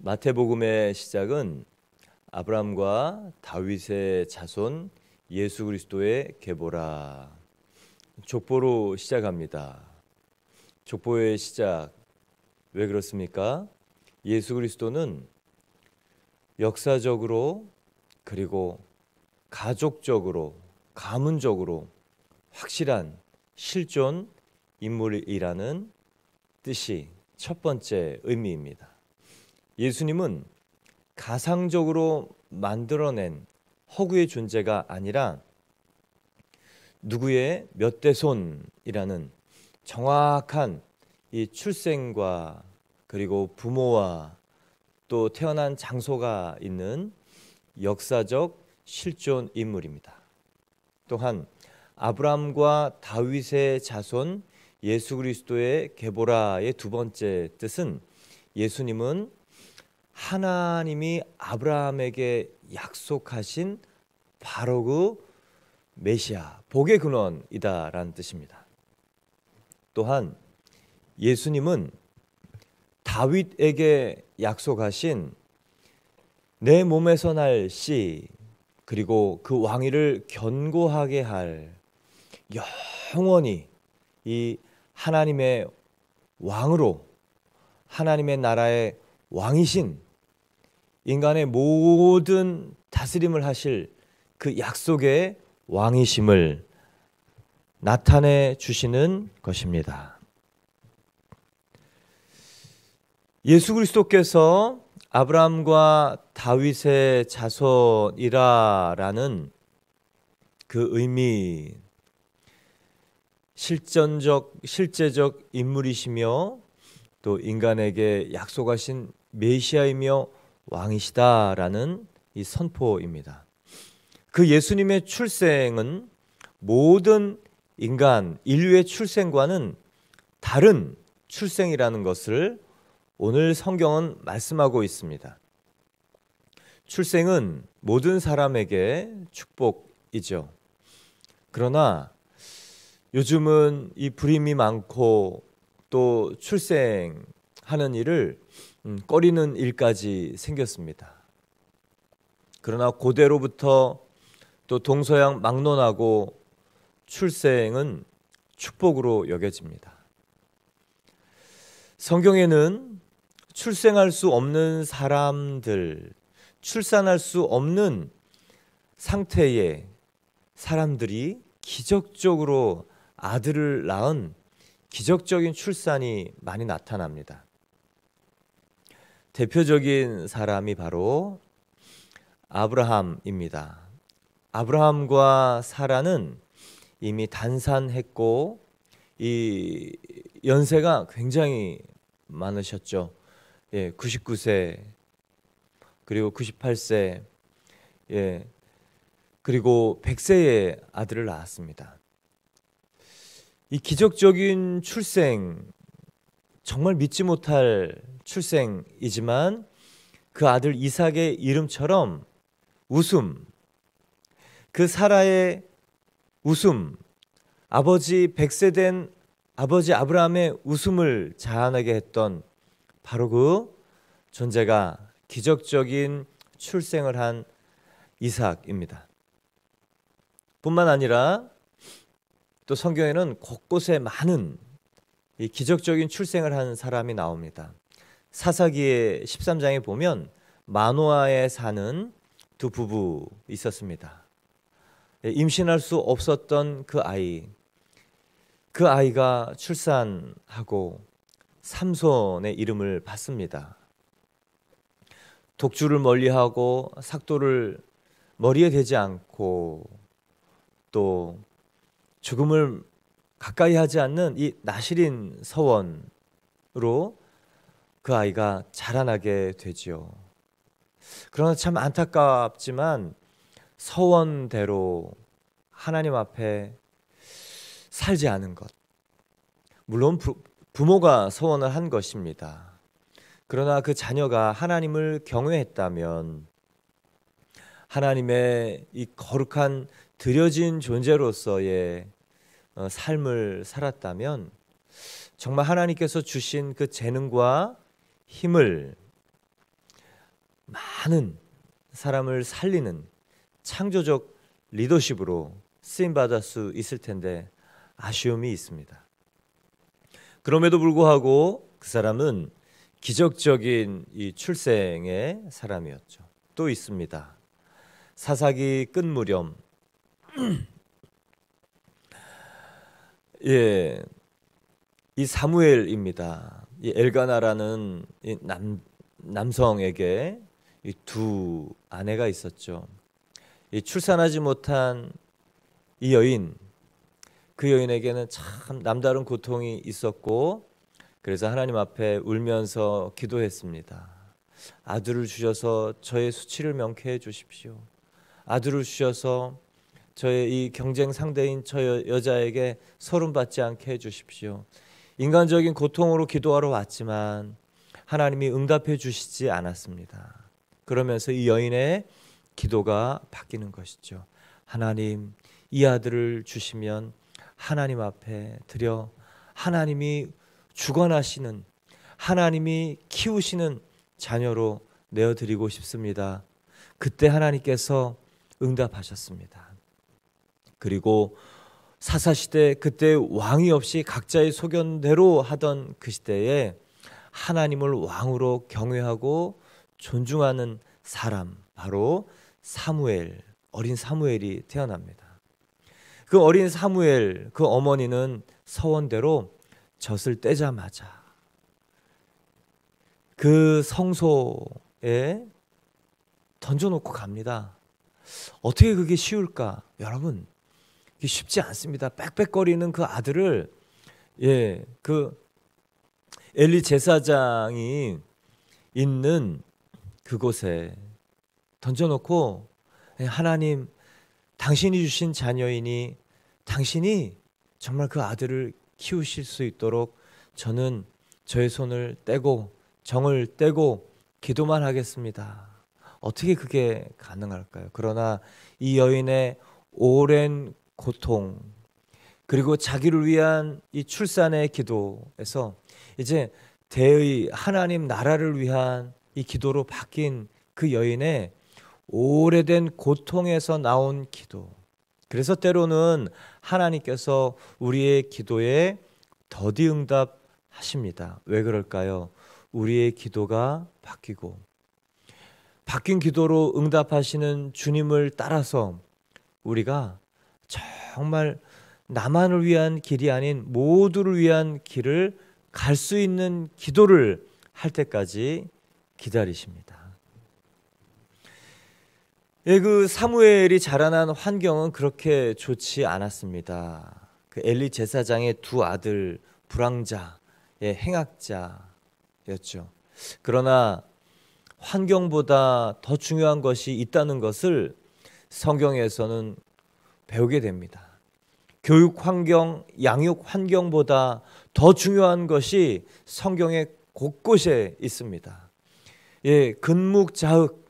마태복음의 시작은 아브라함과 다윗의 자손 예수 그리스도의 계보라 족보로 시작합니다. 족보의 시작, 왜 그렇습니까? 예수 그리스도는 역사적으로 그리고 가족적으로 가문적으로 확실한 실존 인물이라는 뜻이 첫 번째 의미입니다. 예수님은 가상적으로 만들어낸 허구의 존재가 아니라 누구의 몇 대 손이라는 정확한 이 출생과 그리고 부모와 또 태어난 장소가 있는 역사적 실존 인물입니다. 또한 아브라함과 다윗의 자손 예수 그리스도의 계보라의 두 번째 뜻은 예수님은 하나님이 아브라함에게 약속하신 바로 그 메시아, 복의 근원이다라는 뜻입니다. 또한 예수님은 다윗에게 약속하신 내 몸에서 날 씨, 그리고 그 왕위를 견고하게 할 영원히 이 하나님의 왕으로 하나님의 나라의 왕이신 인간의 모든 다스림을 하실 그 약속의 왕이심을 나타내 주시는 것입니다. 예수 그리스도께서 아브라함과 다윗의 자손이라라는 그 의미, 실제적 인물이시며 또 인간에게 약속하신 메시아이며 왕이시다라는 이 선포입니다. 그 예수님의 출생은 모든 인간, 인류의 출생과는 다른 출생이라는 것을 오늘 성경은 말씀하고 있습니다. 출생은 모든 사람에게 축복이죠. 그러나 요즘은 이 불임이 많고 또 출생하는 일을 꺼리는 일까지 생겼습니다. 그러나 고대로부터 또 동서양 막론하고 출생은 축복으로 여겨집니다. 성경에는 출생할 수 없는 사람들, 출산할 수 없는 상태의 사람들이 기적적으로 아들을 낳은 기적적인 출산이 많이 나타납니다. 대표적인 사람이 바로 아브라함입니다. 아브라함과 사라는 이미 단산했고 이 연세가 굉장히 많으셨죠. 99세 그리고 98세 그리고 100세의 아들을 낳았습니다. 이 기적적인 출생, 정말 믿지 못할 출생이지만 그 아들 이삭의 이름처럼 웃음, 그 사라의 웃음, 아버지 100세 된 아버지 아브라함의 웃음을 자아내게 했던 바로 그 존재가 기적적인 출생을 한 이삭입니다. 뿐만 아니라 또 성경에는 곳곳에 많은 이 기적적인 출생을 한 사람이 나옵니다. 사사기의 13장에 보면 마노아에 사는 두 부부 있었습니다. 임신할 수 없었던 그 아이가 출산하고 삼손의 이름을 받습니다. 독주를 멀리하고 삭도를 머리에 대지 않고 또 죽음을 가까이 하지 않는 이 나실인 서원으로 그 아이가 자라나게 되지요. 그러나 참 안타깝지만 서원대로 하나님 앞에 살지 않은 것. 물론 부모가 서원을 한 것입니다. 그러나 그 자녀가 하나님을 경외했다면 하나님의 이 거룩한 드려진 존재로서의 삶을 살았다면 정말 하나님께서 주신 그 재능과 힘을 많은 사람을 살리는 창조적 리더십으로 쓰임받을 수 있을 텐데 아쉬움이 있습니다. 그럼에도 불구하고 그 사람은 기적적인 이 출생의 사람이었죠. 또 있습니다. 사사기 끝 무렵 예, 이 사무엘입니다. 이 엘가나라는 이 남성에게 이 두 아내가 있었죠. 이 출산하지 못한 이 여인, 그 여인에게는 참 남다른 고통이 있었고, 그래서 하나님 앞에 울면서 기도했습니다. 아들을 주셔서 저의 수치를 명쾌해 주십시오. 아들을 주셔서 저의 이 경쟁 상대인 저 여자에게 서름받지 않게 해주십시오. 인간적인 고통으로 기도하러 왔지만 하나님이 응답해 주시지 않았습니다. 그러면서 이 여인의 기도가 바뀌는 것이죠. 하나님, 이 아들을 주시면 하나님 앞에 드려 하나님이 주관하시는, 하나님이 키우시는 자녀로 내어드리고 싶습니다. 그때 하나님께서 응답하셨습니다. 그리고 사사시대, 그때 왕이 없이 각자의 소견대로 하던 그 시대에 하나님을 왕으로 경외하고 존중하는 사람, 바로 사무엘, 어린 사무엘이 태어납니다. 그 어린 사무엘, 그 어머니는 서원대로 젖을 떼자마자 그 성소에 던져놓고 갑니다. 어떻게 그게 쉬울까? 여러분, 이게 쉽지 않습니다. 빽빽거리는 그 아들을, 그 엘리 제사장이 있는 그곳에 던져놓고, 하나님, 당신이 주신 자녀이니 당신이 정말 그 아들을 키우실 수 있도록 저는 저의 손을 떼고 정을 떼고 기도만 하겠습니다. 어떻게 그게 가능할까요? 그러나 이 여인의 오랜 고통, 그리고 자기를 위한 이 출산의 기도에서 이제 대의 하나님 나라를 위한 이 기도로 바뀐 그 여인의 오래된 고통에서 나온 기도. 그래서 때로는 하나님께서 우리의 기도에 더디 응답하십니다. 왜 그럴까요? 우리의 기도가 바뀌고, 바뀐 기도로 응답하시는 주님을 따라서 우리가 정말 나만을 위한 길이 아닌 모두를 위한 길을 갈 수 있는 기도를 할 때까지 기다리십니다. 그 사무엘이 자라난 환경은 그렇게 좋지 않았습니다. 그 엘리 제사장의 두 아들 불황자의 행악자였죠. 그러나 환경보다 더 중요한 것이 있다는 것을 성경에서는 배우게 됩니다. 교육 환경, 양육 환경보다 더 중요한 것이 성경의 곳곳에 있습니다. 근묵자흑,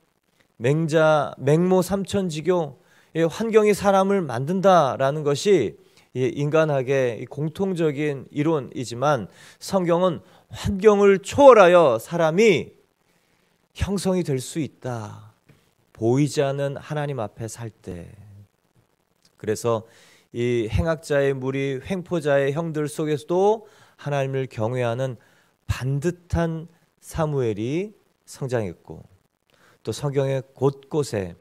맹모 삼천지교, 환경이 사람을 만든다라는 것이 인간학의 공통적인 이론이지만 성경은 환경을 초월하여 사람이 형성이 될 수 있다. 보이지 않는 하나님 앞에 살 때. 그래서 이 행악자의 무리, 횡포자의 형들 속에서도 하나님을 경외하는 반듯한 사무엘이 성장했고, 또 성경의 곳곳에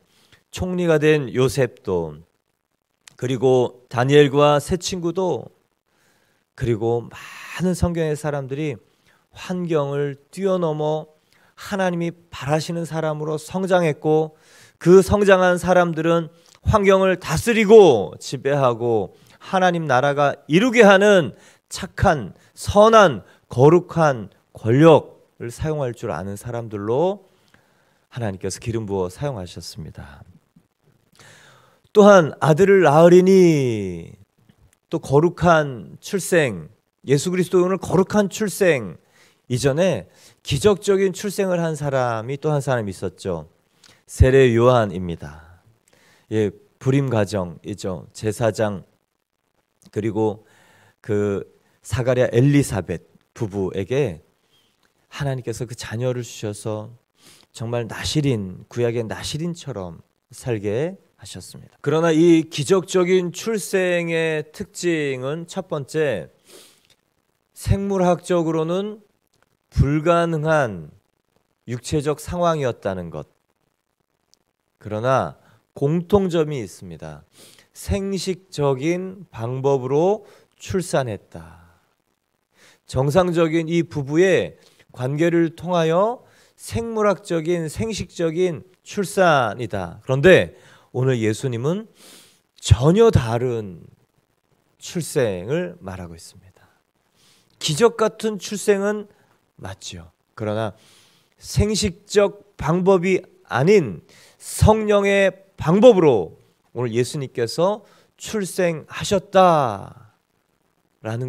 총리가 된 요셉도, 그리고 다니엘과 세 친구도, 그리고 많은 성경의 사람들이 환경을 뛰어넘어 하나님이 바라시는 사람으로 성장했고, 그 성장한 사람들은 환경을 다스리고 지배하고 하나님 나라가 이루게 하는 착한, 선한, 거룩한 권력을 사용할 줄 아는 사람들로 하나님께서 기름 부어 사용하셨습니다. 또한 아들을 낳으리니, 또 거룩한 출생, 예수 그리스도는 거룩한 출생 이전에 기적적인 출생을 한 사람이 또 한 사람이 있었죠. 세례 요한입니다. 불임 가정이죠. 제사장, 그리고 그 사가랴 엘리사벳 부부에게 하나님께서 그 자녀를 주셔서 정말 나실인, 구약의 나실인처럼 살게 하셨습니다. 그러나 이 기적적인 출생의 특징은 첫 번째, 생물학적으로는 불가능한 육체적 상황이었다는 것. 그러나 공통점이 있습니다. 생식적인 방법으로 출산했다. 정상적인 이 부부의 관계를 통하여 생물학적인, 생식적인 출산이다. 그런데 오늘 예수님은 전혀 다른 출생을 말하고 있습니다. 기적 같은 출생은 맞죠. 그러나 생식적 방법이 아닌 성령의 방법으로 오늘 예수님께서 출생하셨다라는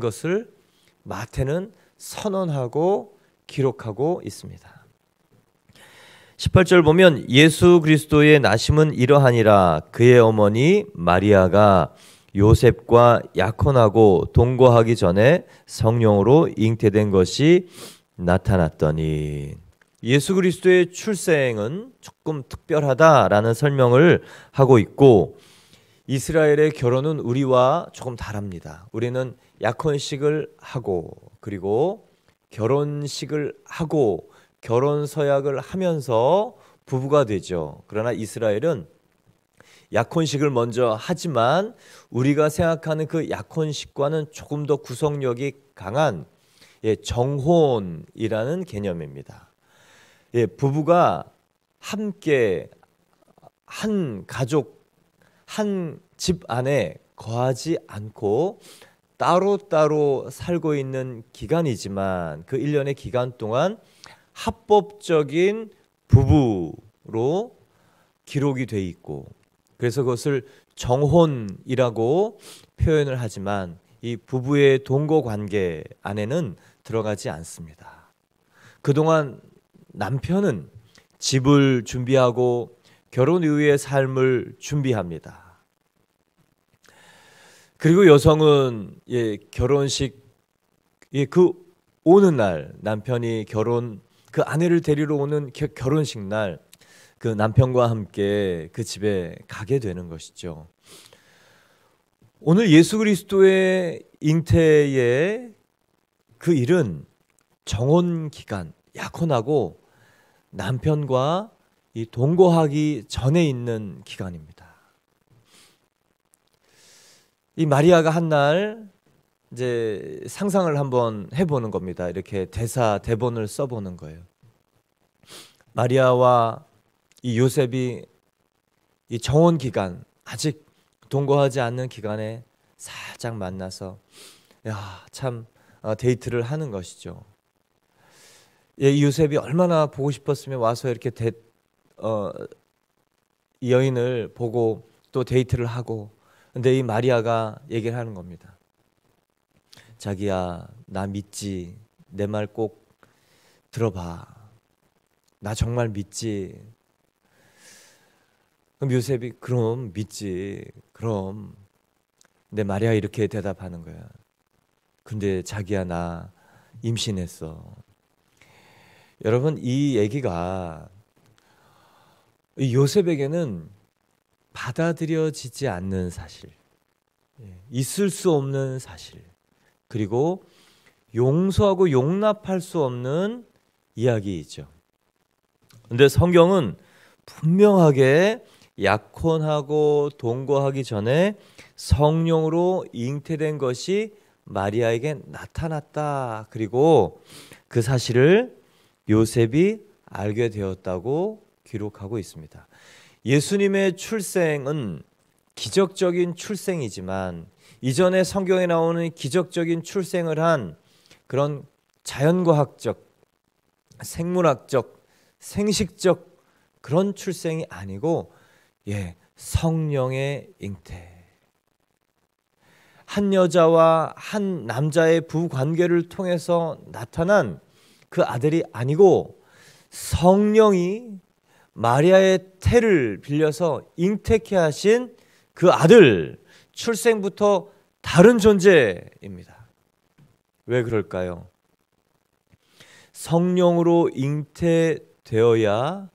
것을 마태는 선언하고 기록하고 있습니다. 18절 보면 예수 그리스도의 나심은 이러하니라. 그의 어머니 마리아가 요셉과 약혼하고 동거하기 전에 성령으로 잉태된 것이 나타났더니. 예수 그리스도의 출생은 조금 특별하다라는 설명을 하고 있고, 이스라엘의 결혼은 우리와 조금 다릅니다. 우리는 약혼식을 하고 그리고 결혼식을 하고 결혼 서약을 하면서 부부가 되죠. 그러나 이스라엘은 약혼식을 먼저 하지만 우리가 생각하는 그 약혼식과는 조금 더 구속력이 강한 정혼이라는 개념입니다. 부부가 함께 한 가족, 한 집 안에 거하지 않고 따로따로 살고 있는 기간이지만 그 1년의 기간 동안 합법적인 부부로 기록이 돼 있고, 그래서 그것을 정혼이라고 표현을 하지만 이 부부의 동거 관계 안에는 들어가지 않습니다. 그동안 남편은 집을 준비하고 결혼 이후의 삶을 준비합니다. 그리고 여성은 결혼식 그 오는 날, 남편이 그 아내를 데리러 오는 결혼식 날 그 남편과 함께 그 집에 가게 되는 것이죠. 오늘 예수 그리스도의 잉태의 그 일은 정혼 기간, 약혼하고 남편과 이 동거하기 전에 있는 기간입니다. 이 마리아가 한 날 이제 상상을 한번 해보는 겁니다. 이렇게 대본을 써보는 거예요. 마리아와 이 요셉이 이 정혼 기간, 아직 동거하지 않는 기간에 살짝 만나서 참 데이트를 하는 것이죠. 이 요셉이 얼마나 보고 싶었으면 와서 이렇게 이 여인을 보고 또 데이트를 하고. 근데 이 마리아가 얘기를 하는 겁니다. 자기야, 나 믿지? 내 말 꼭 들어봐. 나 정말 믿지? 그럼 요셉이 그럼 믿지. 그럼. 근데 마리아 이렇게 대답하는 거야. 근데 자기야, 나 임신했어. 여러분, 이 얘기가 요셉에게는 받아들여지지 않는 사실, 있을 수 없는 사실, 그리고 용서하고 용납할 수 없는 이야기이죠. 그런데 성경은 분명하게 약혼하고 동거하기 전에 성령으로 잉태된 것이 마리아에게 나타났다. 그리고 그 사실을 요셉이 알게 되었다고 기록하고 있습니다. 예수님의 출생은 기적적인 출생이지만 이전에 성경에 나오는 기적적인 출생을 한 그런 자연과학적, 생물학적, 생식적 그런 출생이 아니고 성령의 잉태. 한 여자와 한 남자의 부관계를 통해서 나타난 그 아들이 아니고 성령이 마리아의 태를 빌려서 잉태케 하신 그 아들, 출생부터 다른 존재입니다. 왜 그럴까요? 성령으로 잉태되어야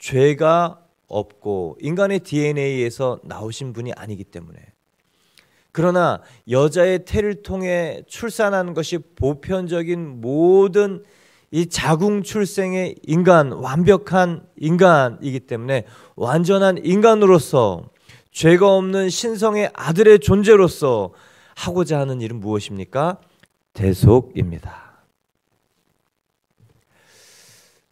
죄가 없고 인간의 DNA에서 나오신 분이 아니기 때문에. 그러나 여자의 태를 통해 출산하는 것이 보편적인 모든 이 자궁 출생의 인간, 완벽한 인간이기 때문에 완전한 인간으로서 죄가 없는 신성의 아들의 존재로서 하고자 하는 일은 무엇입니까? 대속입니다.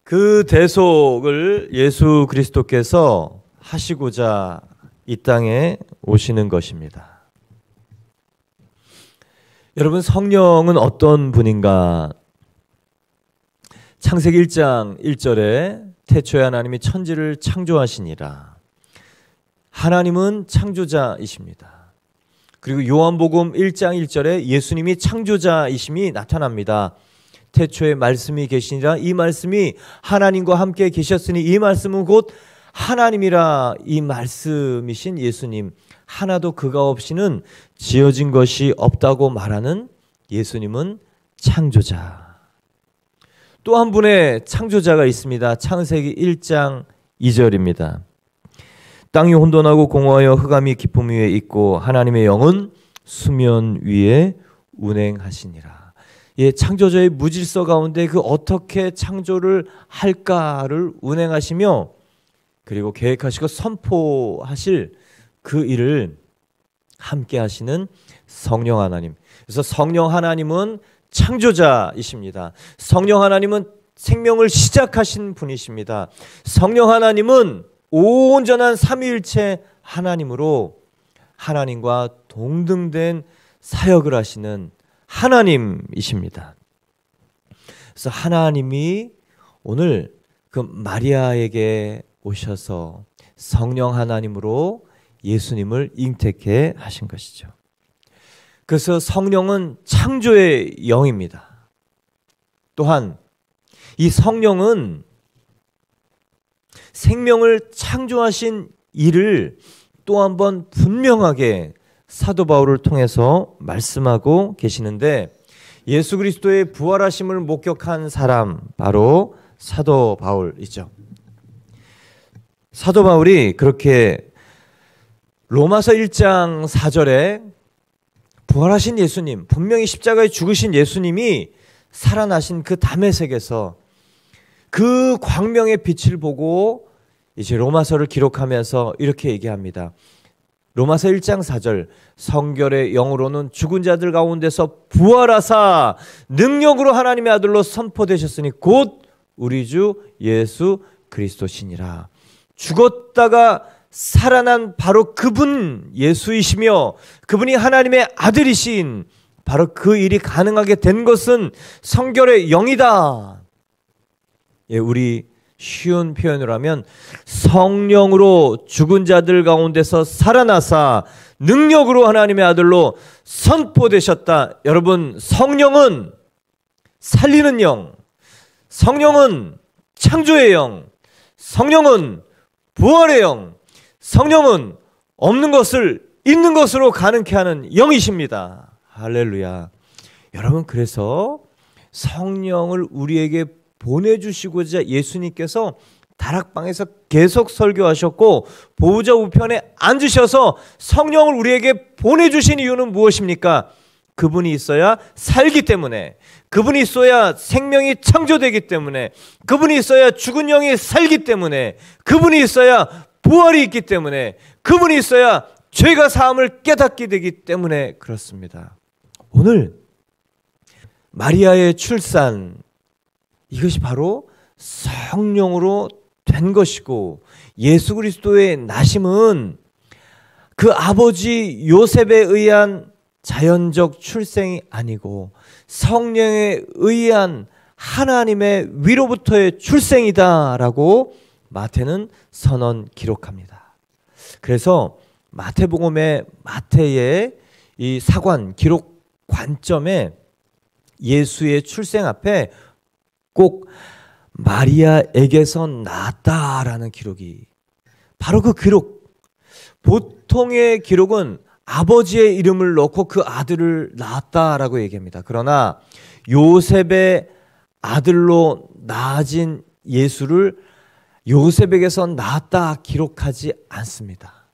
그 대속을 예수 그리스도께서 하시고자 이 땅에 오시는 것입니다. 여러분, 성령은 어떤 분인가? 창세기 1장 1절에 태초에 하나님이 천지를 창조하시니라. 하나님은 창조자이십니다. 그리고 요한복음 1장 1절에 예수님이 창조자이심이 나타납니다. 태초에 말씀이 계시니라. 이 말씀이 하나님과 함께 계셨으니 이 말씀은 곧 하나님이라. 이 말씀이신 예수님, 하나도 그가 없이는 지어진 것이 없다고 말하는 예수님은 창조자. 또 한 분의 창조자가 있습니다. 창세기 1장 2절입니다. 땅이 혼돈하고 공허하여 흑암이 깊음 위에 있고 하나님의 영은 수면 위에 운행하시니라. 예, 창조자의 무질서 가운데 그 어떻게 창조를 할까를 운행하시며 그리고 계획하시고 선포하실 그 일을 함께 하시는 성령 하나님. 그래서 성령 하나님은 창조자이십니다. 성령 하나님은 생명을 시작하신 분이십니다. 성령 하나님은 온전한 삼위일체 하나님으로 하나님과 동등된 사역을 하시는 하나님이십니다. 그래서 하나님이 오늘 그 마리아에게 오셔서 성령 하나님으로 예수님을 잉태케 하신 것이죠. 그래서 성령은 창조의 영입니다. 또한 이 성령은 생명을 창조하신 일을 또 한 번 분명하게 사도 바울을 통해서 말씀하고 계시는데, 예수 그리스도의 부활하심을 목격한 사람 바로 사도 바울이죠. 사도 바울이 그렇게 로마서 1장 4절에 부활하신 예수님, 분명히 십자가에 죽으신 예수님이 살아나신 그 담에색에서 그 광명의 빛을 보고 이제 로마서를 기록하면서 이렇게 얘기합니다. 로마서 1장 4절, 성결의 영으로는 죽은 자들 가운데서 부활하사 능력으로 하나님의 아들로 선포되셨으니 곧 우리 주 예수 그리스도시니라. 죽었다가 살아난 바로 그분 예수이시며 그분이 하나님의 아들이신 바로 그 일이 가능하게 된 것은 성결의 영이다. 예, 우리 쉬운 표현으로 하면 성령으로 죽은 자들 가운데서 살아나사 능력으로 하나님의 아들로 선포되셨다. 여러분, 성령은 살리는 영, 성령은 창조의 영, 성령은 부활의 영, 성령은 없는 것을 있는 것으로 가능케 하는 영이십니다. 할렐루야. 여러분, 그래서 성령을 우리에게 보내주시고자 예수님께서 다락방에서 계속 설교하셨고 보좌 우편에 앉으셔서 성령을 우리에게 보내주신 이유는 무엇입니까? 그분이 있어야 살기 때문에, 그분이 있어야 생명이 창조되기 때문에, 그분이 있어야 죽은 영이 살기 때문에, 그분이 있어야 부활이 있기 때문에, 그분이 있어야 죄가 사함을 깨닫게 되기 때문에 그렇습니다. 오늘 마리아의 출산, 이것이 바로 성령으로 된 것이고, 예수 그리스도의 나심은 그 아버지 요셉에 의한 자연적 출생이 아니고 성령에 의한 하나님의 위로부터의 출생이다라고 마태는 선언 기록합니다. 그래서 마태복음의 마태의 이 사관 기록 관점에 예수의 출생 앞에 꼭 마리아에게서 낳았다라는 기록이, 바로 그 기록, 보통의 기록은 아버지의 이름을 넣고 그 아들을 낳았다라고 얘기합니다. 그러나 요셉의 아들로 낳아진 예수를 요셉에게서 낳았다 기록하지 않습니다.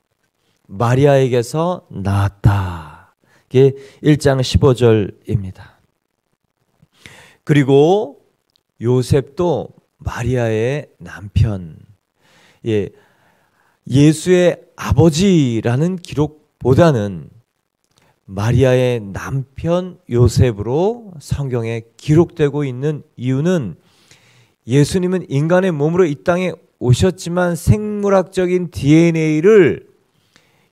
마리아에게서 낳았다. 이게 1장 15절입니다. 그리고 요셉도 마리아의 남편, 예수의 아버지라는 기록보다는 마리아의 남편 요셉으로 성경에 기록되고 있는 이유는 예수님은 인간의 몸으로 이 땅에 오셨지만 생물학적인 DNA를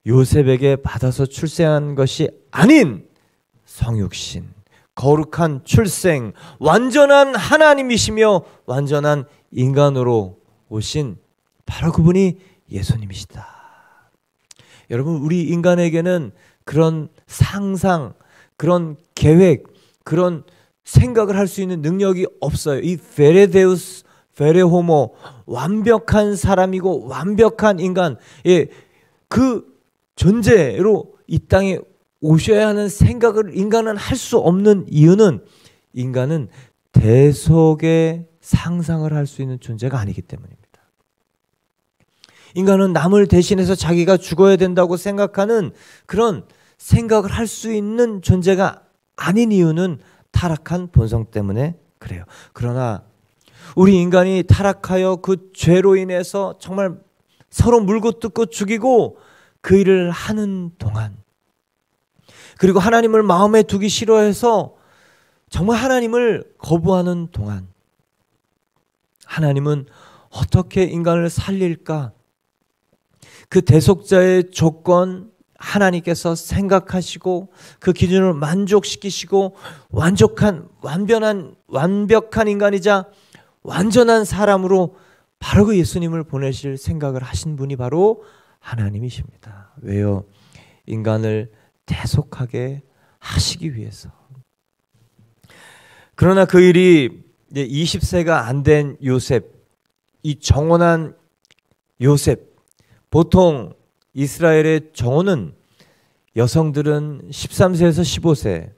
요셉에게 받아서 출생한 것이 아닌 성육신, 거룩한 출생, 완전한 하나님이시며 완전한 인간으로 오신 바로 그분이 예수님이시다. 여러분, 우리 인간에게는 그런 상상, 그런 계획, 그런 생각을 할 수 있는 능력이 없어요. 이 베레데우스, 베레호모, 완벽한 사람이고 완벽한 인간, 그 존재로 이 땅에 오셔야 하는 생각을 인간은 할 수 없는 이유는 인간은 대속의 상상을 할 수 있는 존재가 아니기 때문입니다. 인간은 남을 대신해서 자기가 죽어야 된다고 생각하는 그런 생각을 할 수 있는 존재가 아닌 이유는 타락한 본성 때문에 그래요. 그러나 우리 인간이 타락하여 그 죄로 인해서 정말 서로 물고 뜯고 죽이고 그 일을 하는 동안, 그리고 하나님을 마음에 두기 싫어해서 정말 하나님을 거부하는 동안, 하나님은 어떻게 인간을 살릴까? 그 대속자의 조건 하나님께서 생각하시고 그 기준을 만족시키시고 완벽한 인간이자 완전한 사람으로 바로 그 예수님을 보내실 생각을 하신 분이 바로 하나님이십니다. 왜요? 인간을 대속하게 하시기 위해서. 그러나 그 일이 20세가 안 된 요셉, 이 정혼한 요셉, 보통 이스라엘의 정혼은 여성들은 13세에서 15세,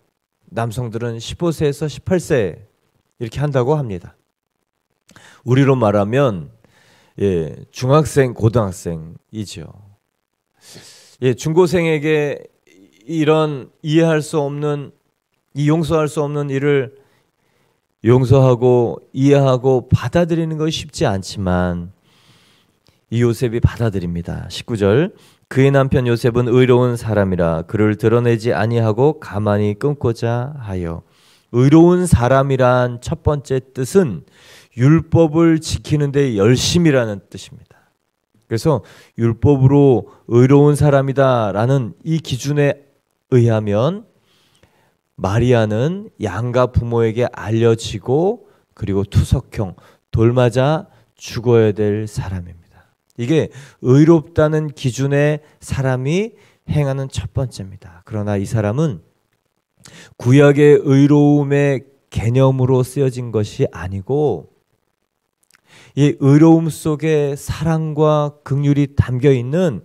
남성들은 15세에서 18세 이렇게 한다고 합니다. 우리로 말하면 중학생, 고등학생이죠. 중고생에게 이런 이해할 수 없는, 용서할 수 없는 일을 용서하고 이해하고 받아들이는 것이 쉽지 않지만 이 요셉이 받아들입니다. 19절, 그의 남편 요셉은 의로운 사람이라 그를 드러내지 아니하고 가만히 끊고자 하여. 의로운 사람이란 첫 번째 뜻은 율법을 지키는 데 열심이라는 뜻입니다. 그래서 율법으로 의로운 사람이다라는 이 기준에 의하면 마리아는 양가 부모에게 알려지고 그리고 투석형, 돌맞아 죽어야 될 사람입니다. 이게 의롭다는 기준의 사람이 행하는 첫 번째입니다. 그러나 이 사람은 구약의 의로움의 개념으로 쓰여진 것이 아니고 이 의로움 속에 사랑과 긍휼이 담겨 있는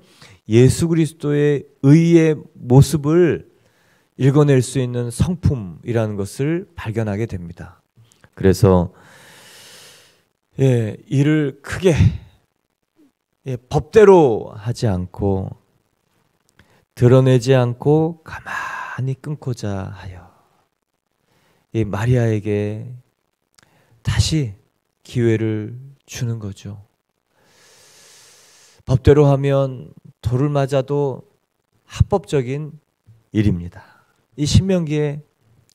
예수 그리스도의 의의 모습을 읽어낼 수 있는 성품이라는 것을 발견하게 됩니다. 그래서 이를 크게 법대로 하지 않고 드러내지 않고 가만히 끊고자 하여 이 마리아에게 다시 기회를 주는 거죠. 법대로 하면 돌을 맞아도 합법적인 일입니다. 이 신명기에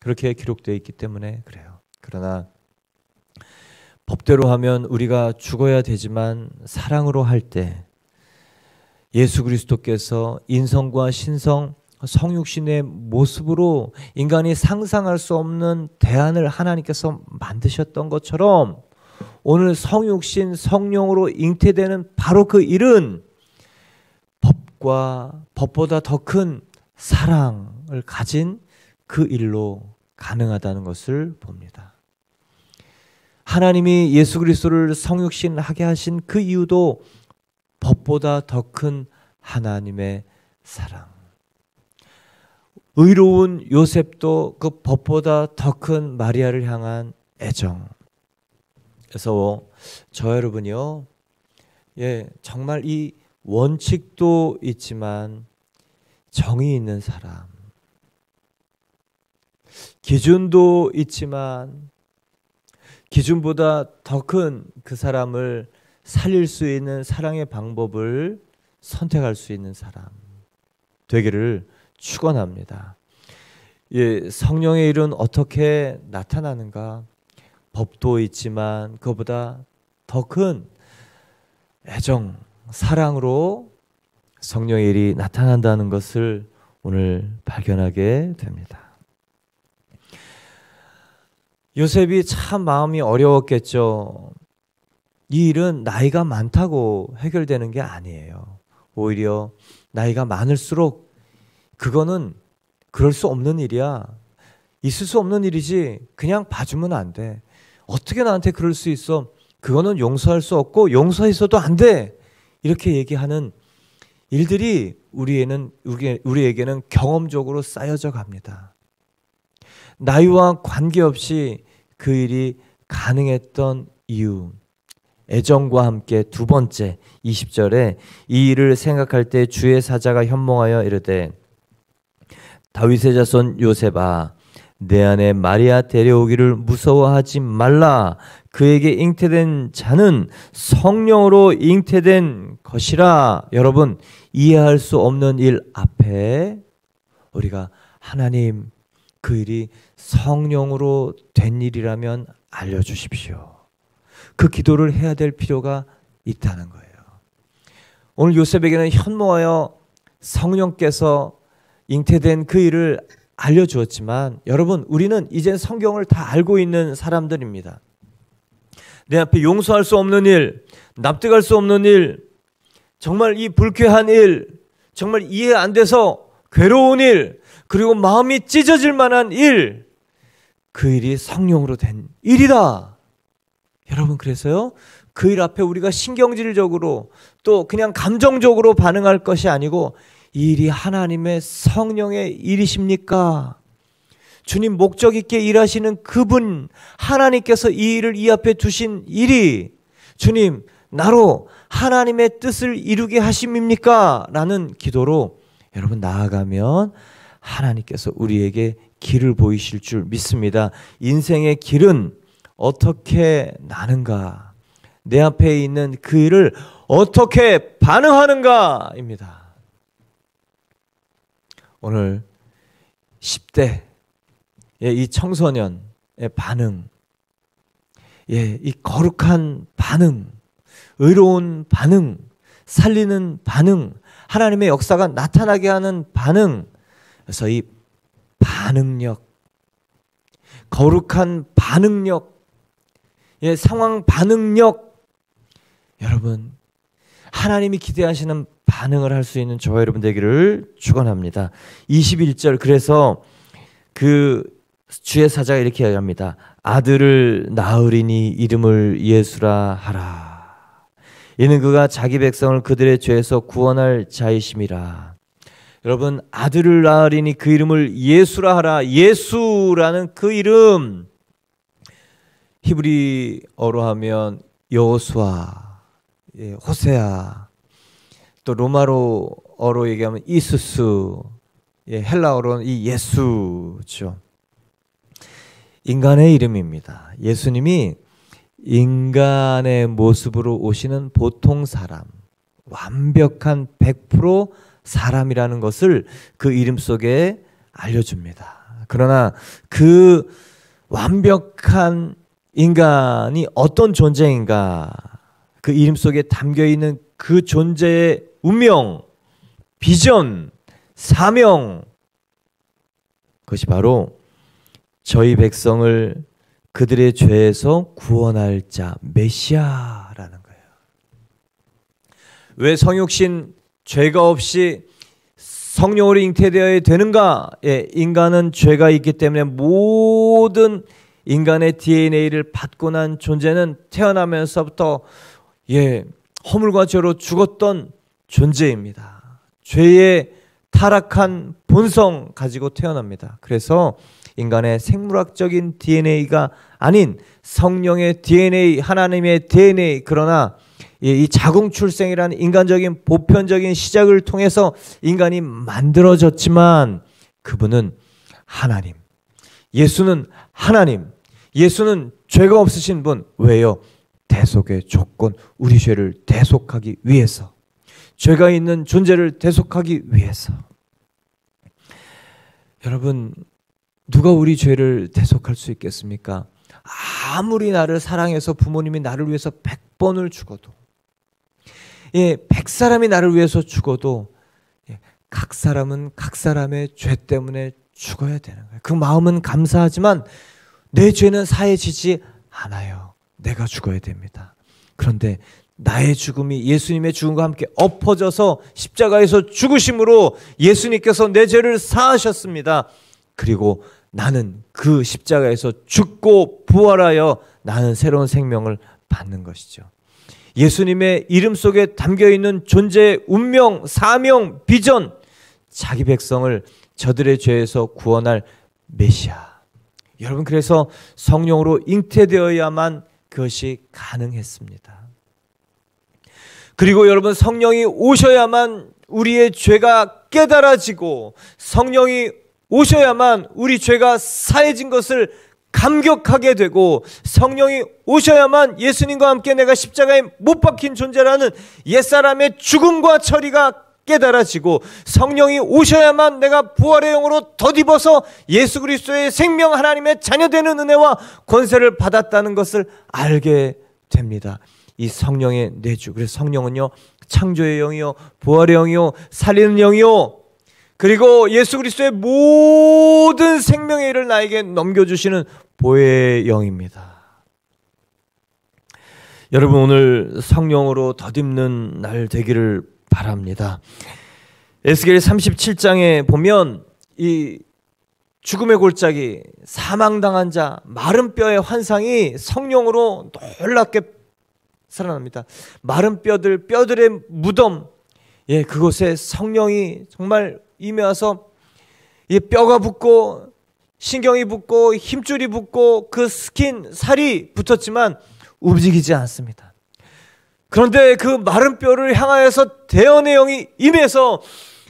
그렇게 기록되어 있기 때문에 그래요. 그러나 법대로 하면 우리가 죽어야 되지만 사랑으로 할 때 예수 그리스도께서 인성과 신성, 성육신의 모습으로 인간이 상상할 수 없는 대안을 하나님께서 만드셨던 것처럼 오늘 성육신, 성령으로 잉태되는 바로 그 일은 법보다 더 큰 사랑을 가진 그 일로 가능하다는 것을 봅니다. 하나님이 예수 그리스도를 성육신하게 하신 그 이유도 법보다 더 큰 하나님의 사랑. 의로운 요셉도 그 법보다 더 큰 마리아를 향한 애정. 그래서 저 여러분이요, 정말 이 원칙도 있지만 정이 있는 사람, 기준도 있지만 기준보다 더 큰 그 사람을 살릴 수 있는 사랑의 방법을 선택할 수 있는 사람 되기를 축원합니다. 성령의 일은 어떻게 나타나는가? 법도 있지만 그보다 더 큰 애정, 사랑으로 성령의 일이 나타난다는 것을 오늘 발견하게 됩니다. 요셉이 참 마음이 어려웠겠죠. 이 일은 나이가 많다고 해결되는 게 아니에요. 오히려 나이가 많을수록 그거는 그럴 수 없는 일이야. 있을 수 없는 일이지. 그냥 봐주면 안 돼. 어떻게 나한테 그럴 수 있어? 그거는 용서할 수 없고 용서해서도 안 돼. 이렇게 얘기하는 일들이 우리에게는 경험적으로 쌓여져 갑니다. 나이와 관계없이 그 일이 가능했던 이유, 애정과 함께 두 번째 20절에 이 일을 생각할 때 주의 사자가 현몽하여 이르되 다윗의 자손 요셉아 내 아내 마리아 데려오기를 무서워하지 말라. 그에게 잉태된 자는 성령으로 잉태된 것이라. 여러분, 이해할 수 없는 일 앞에 우리가 하나님 그 일이 성령으로 된 일이라면 알려주십시오. 그 기도를 해야 될 필요가 있다는 거예요. 오늘 요셉에게는 현모하여 성령께서 잉태된 그 일을 알려주었지만 여러분, 우리는 이젠 성경을 다 알고 있는 사람들입니다. 내 앞에 용서할 수 없는 일, 납득할 수 없는 일, 정말 이 불쾌한 일, 정말 이해 안 돼서 괴로운 일, 그리고 마음이 찢어질 만한 일, 그 일이 성령으로 된 일이다. 여러분, 그래서요, 그 일 앞에 우리가 신경질적으로 또 그냥 감정적으로 반응할 것이 아니고 이 일이 하나님의 성령의 일이십니까? 주님 목적 있게 일하시는 그분 하나님께서 이 일을 이 앞에 두신 일이 주님 나로 하나님의 뜻을 이루게 하심입니까? 라는 기도로 여러분 나아가면 하나님께서 우리에게 길을 보이실 줄 믿습니다. 인생의 길은 어떻게 나는가? 내 앞에 있는 그 일을 어떻게 반응하는가입니다. 오늘 10대 이 청소년의 반응, 이 거룩한 반응, 의로운 반응, 살리는 반응, 하나님의 역사가 나타나게 하는 반응. 그래서 이 반응력, 거룩한 반응력, 상황 반응력, 여러분 하나님이 기대하시는 반응을 할 수 있는 저와 여러분 되기를 축원합니다. 21절 그래서 그 주의 사자가 이렇게 이야기합니다. 아들을 낳으리니 이름을 예수라 하라. 이는 그가 자기 백성을 그들의 죄에서 구원할 자이심이라. 여러분 아들을 낳으리니 그 이름을 예수라 하라. 예수라는 그 이름 히브리어로 하면 여호수아, 호세아, 또 로마로어로 얘기하면 이수스, 헬라어로는 이 예수죠. 인간의 이름입니다. 예수님이 인간의 모습으로 오시는 보통 사람, 완벽한 100% 사람이라는 것을 그 이름 속에 알려줍니다. 그러나 그 완벽한 인간이 어떤 존재인가, 그 이름 속에 담겨있는 그 존재의 운명, 비전, 사명, 그것이 바로 저희 백성을 그들의 죄에서 구원할 자 메시아라는 거예요. 왜 성육신 죄가 없이 성령으로 잉태되어야 되는가? 인간은 죄가 있기 때문에 모든 인간의 DNA를 받고 난 존재는 태어나면서부터 허물과 죄로 죽었던 존재입니다. 죄의 타락한 본성 가지고 태어납니다. 그래서 인간의 생물학적인 DNA가 아닌 성령의 DNA, 하나님의 DNA, 그러나 이 자궁출생이라는 인간적인 보편적인 시작을 통해서 인간이 만들어졌지만 그분은 하나님, 예수는 하나님, 예수는 죄가 없으신 분. 왜요? 대속의 조건, 우리 죄를 대속하기 위해서, 죄가 있는 존재를 대속하기 위해서. 여러분, 누가 우리 죄를 대속할 수 있겠습니까? 아무리 나를 사랑해서 부모님이 나를 위해서 100번을 죽어도, 100사람이 나를 위해서 죽어도 각 사람은 각 사람의 죄 때문에 죽어야 되는 거예요. 그 마음은 감사하지만 내 죄는 사해지지 않아요. 내가 죽어야 됩니다. 그런데 나의 죽음이 예수님의 죽음과 함께 엎어져서 십자가에서 죽으심으로 예수님께서 내 죄를 사하셨습니다. 그리고 나는 그 십자가에서 죽고 부활하여 나는 새로운 생명을 받는 것이죠. 예수님의 이름 속에 담겨있는 존재의 운명, 사명, 비전, 자기 백성을 저들의 죄에서 구원할 메시아. 여러분, 그래서 성령으로 잉태되어야만 그것이 가능했습니다. 그리고 여러분, 성령이 오셔야만 우리의 죄가 깨달아지고, 성령이 오셔야만 우리 죄가 사해진 것을 감격하게 되고, 성령이 오셔야만 예수님과 함께 내가 십자가에 못 박힌 존재라는 옛사람의 죽음과 처리가 깨달아지고, 성령이 오셔야만 내가 부활의 영으로 덧입어서 예수 그리스도의 생명, 하나님의 자녀되는 은혜와 권세를 받았다는 것을 알게 됩니다. 이 성령의 내주. 그래서 성령은요, 창조의 영이요, 부활의 영이요, 살리는 영이요, 그리고 예수 그리스도의 모든 생명의 일을 나에게 넘겨주시는 보혜의 영입니다. 여러분, 오늘 성령으로 덧입는 날 되기를 바랍니다. 에스겔 37장에 보면 이 죽음의 골짜기, 사망당한 자, 마른 뼈의 환상이 성령으로 놀랍게 살아납니다. 마른 뼈들의 무덤, 그곳에 성령이 정말 임해와서 뼈가 붙고 신경이 붙고 힘줄이 붙고 그 스킨, 살이 붙었지만 움직이지 않습니다. 그런데 그 마른 뼈를 향하여서 대언의 영이 임해서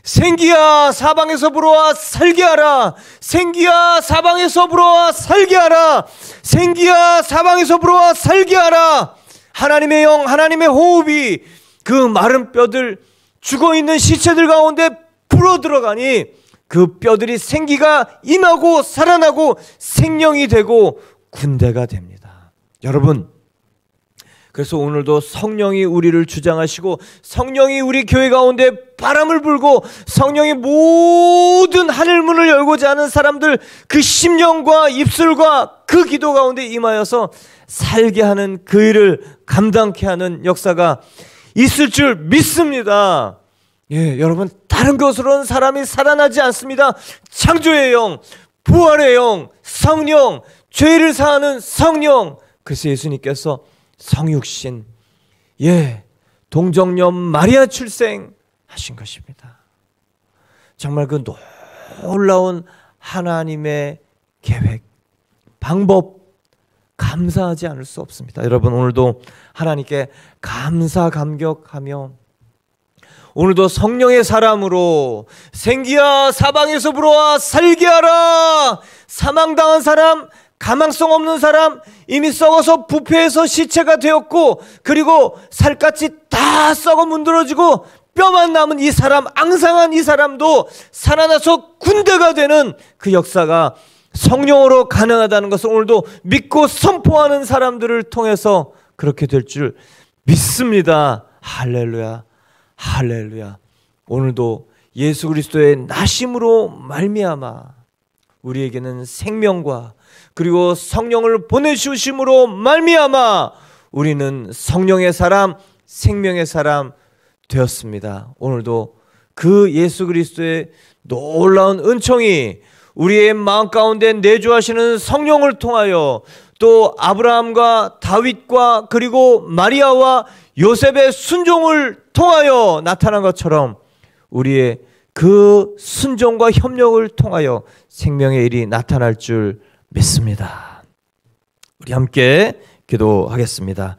생기야 사방에서 불어와 살게 하라, 생기야 사방에서 불어와 살게 하라, 생기야 사방에서 불어와 살게 하라. 하나님의 영, 하나님의 호흡이 그 마른 뼈들, 죽어있는 시체들 가운데 불어 들어가니 그 뼈들이 생기가 임하고 살아나고 생명이 되고 군대가 됩니다. 여러분, 그래서 오늘도 성령이 우리를 주장하시고, 성령이 우리 교회 가운데 바람을 불고, 성령이 모든 하늘문을 열고자 하는 사람들 그 심령과 입술과 그 기도 가운데 임하여서 살게 하는 그 일을 감당케 하는 역사가 있을 줄 믿습니다. 여러분, 다른 것으로는 사람이 살아나지 않습니다. 창조의 영, 부활의 영, 성령, 죄를 사하는 성령. 그래서 예수님께서 성육신, 동정녀 마리아 출생하신 것입니다. 정말 그 놀라운 하나님의 계획, 방법, 감사하지 않을 수 없습니다. 여러분, 오늘도 하나님께 감사 감격하며, 오늘도 성령의 사람으로 생기야 사방에서 불어와 살게 하라. 사망당한 사람, 가망성 없는 사람, 이미 썩어서 부패해서 시체가 되었고, 그리고 살갗이 다 썩어 문드러지고 뼈만 남은 이 사람, 앙상한 이 사람도 살아나서 군대가 되는 그 역사가 성령으로 가능하다는 것을 오늘도 믿고 선포하는 사람들을 통해서 그렇게 될 줄 믿습니다. 할렐루야, 할렐루야. 오늘도 예수 그리스도의 나심으로 말미암아 우리에게는 생명과 그리고 성령을 보내주심으로 말미암아 우리는 성령의 사람, 생명의 사람 되었습니다. 오늘도 그 예수 그리스도의 놀라운 은총이 우리의 마음 가운데 내주하시는 성령을 통하여, 또 아브라함과 다윗과 그리고 마리아와 요셉의 순종을 통하여 나타난 것처럼 우리의 그 순종과 협력을 통하여 생명의 일이 나타날 줄 믿습니다. 우리 함께 기도하겠습니다.